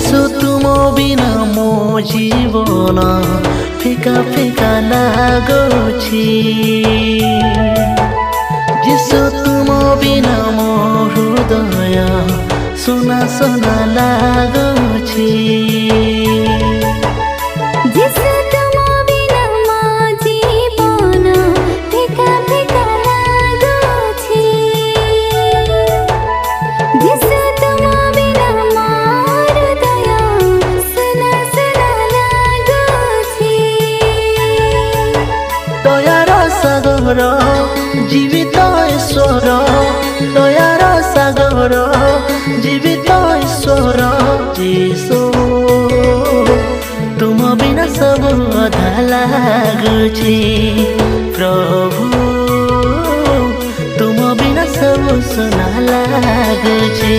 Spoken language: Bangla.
যিশু তুম বিনা মো জীবন ফিকা ফিকা লাগুছি। যিশু তুম বিনা মো হৃদয় সোনা সোনা লাগুছি। যিশু তুম বিনা মো জীবন ফিকা ফিকা লাগুছি। যিশু তুম বিনা মো হৃদয় সোনা সোনা লাগুছি। দয়ার সাগর জীবিত ঈশ্বর, দয়ার সাগর জীবিত ঈশ্বর যিশু তুম বিনা ସବୁ ଅଧା ଲାଗୁଛି। ପ୍ରଭୁ ତୁମ ବିନା ସବୁ ସୁନା ଲାଗୁଛି।